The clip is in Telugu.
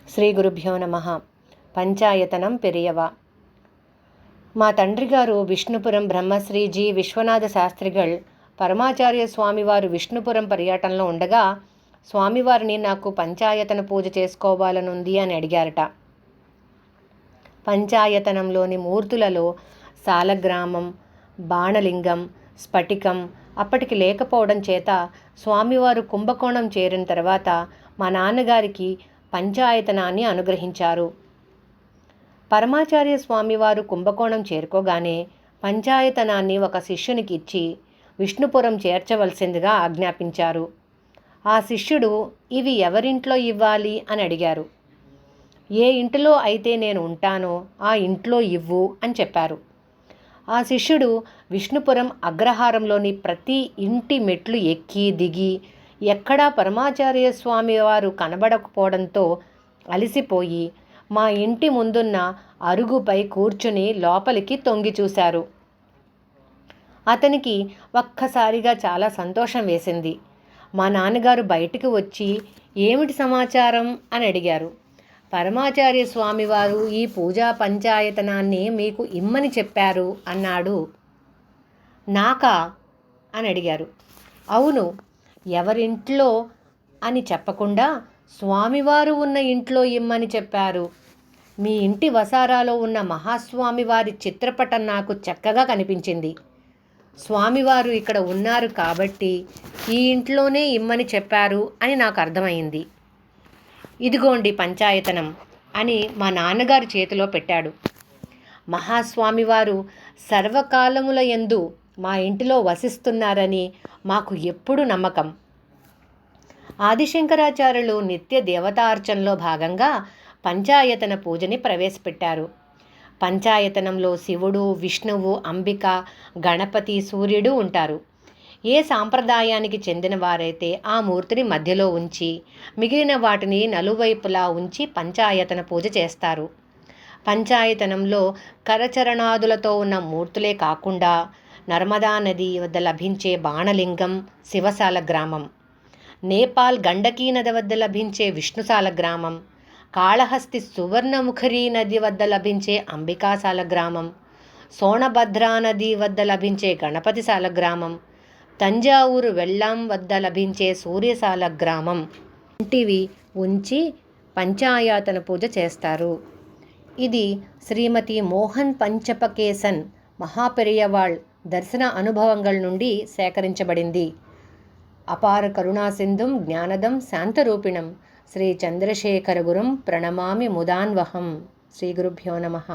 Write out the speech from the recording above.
శ్రీ గురుభ్యో నమః. పంచాయతనం పెరియవ. మా తండ్రి గారు విష్ణుపురం బ్రహ్మశ్రీ జి విశ్వనాథ శాస్త్రిగళ్ పరమాచార్య స్వామివారు విష్ణుపురం పర్యటనలో ఉండగా స్వామివారిని నాకు పంచాయతన పూజ చేసుకోవాలనుంది అని అడిగారట. పంచాయతనంలోని మూర్తులలో సాలగ్రామం, బాణలింగం, స్ఫటికం అప్పటికి లేకపోవడం చేత స్వామివారు కుంభకోణం చేరిన తర్వాత మా నాన్నగారికి పంచాయతనాన్ని అనుగ్రహించారు. పరమాచార్య స్వామివారు కుంభకోణం చేరుకోగానే పంచాయతనాన్ని ఒక శిష్యునికి ఇచ్చి విష్ణుపురం చేర్చవలసిందిగా ఆజ్ఞాపించారు. ఆ శిష్యుడు ఇవి ఎవరింట్లో ఇవ్వాలి అని అడిగారు. ఏ ఇంటిలో అయితే నేను ఉంటానో ఆ ఇంట్లో ఇవ్వు అని చెప్పారు. ఆ శిష్యుడు విష్ణుపురం అగ్రహారంలోని ప్రతి ఇంటి మెట్లు ఎక్కి దిగి ఎక్కడా పరమాచార్య స్వామి వారు కనబడకపోవడంతో అలసిపోయి మా ఇంటి ముందున్న అరుగుపై కూర్చుని లోపలికి తొంగి చూశారు. అతనికి ఒక్కసారిగా చాలా సంతోషం వేసింది. మా నాన్నగారు బయటికి వచ్చి ఏమిటి సమాచారం అని అడిగారు. పరమాచార్య స్వామివారు ఈ పూజా పంచాయతనాన్ని మీకు ఇమ్మని చెప్పారు అన్నాడు. నాకా అని అడిగారు. అవును, ఎవరింట్లో అని చెప్పకుండా స్వామివారు ఉన్న ఇంట్లో ఇమ్మని చెప్పారు. మీ ఇంటి వసారాలో ఉన్న మహాస్వామి వారి చిత్రపటం నాకు చక్కగా కనిపించింది. స్వామివారు ఇక్కడ ఉన్నారు కాబట్టి ఈ ఇంట్లోనే ఇమ్మని చెప్పారు అని నాకు అర్థమైంది. ఇదిగోండి పంచాయతనం అని మా నాన్నగారి చేతిలో పెట్టాడు. మహాస్వామివారు సర్వకాలముల యందు మా ఇంటిలో వసిస్తున్నారని మాకు ఎప్పుడు నమ్మకం. ఆదిశంకరాచార్యులు నిత్య దేవతార్చనలో భాగంగా పంచాయతన పూజని ప్రవేశపెట్టారు. పంచాయతనంలో శివుడు, విష్ణువు, అంబిక, గణపతి, సూర్యుడు ఉంటారు. ఏ సాంప్రదాయానికి చెందిన వారైతే ఆ మూర్తిని మధ్యలో ఉంచి మిగిలిన వాటిని నలువైపులా ఉంచి పంచాయతన పూజ చేస్తారు. పంచాయతనంలో కరచరణాదులతో ఉన్న మూర్తులే కాకుండా నర్మదా నది వద్ద లభించే బాణలింగం శివసాల గ్రామం, నేపాల్ గండకీ నది వద్ద లభించే విష్ణుసాల గ్రామం, కాళహస్తి సువర్ణముఖరి నది వద్ద లభించే అంబికాసాల గ్రామం, సోనభద్రా నది వద్ద లభించే గణపతిసాల గ్రామం, తంజావూరు వెల్లాం వద్ద లభించే సూర్యసాల గ్రామం వంటివి ఉంచి పంచాయతన పూజ చేస్తారు. ఇది శ్రీమతి మోహన్ పంచపకేసన్ మహాపెరియవాళ్ దర్శన అనుభవంగళ నుండి సేకరించబడింది. అపార కరుణాసింధుం జ్ఞానదం శాంతరూపిణం శ్రీ చంద్రశేఖర గురుం ప్రణమామి ముదాన్వహం. శ్రీ గురుభ్యో నమః.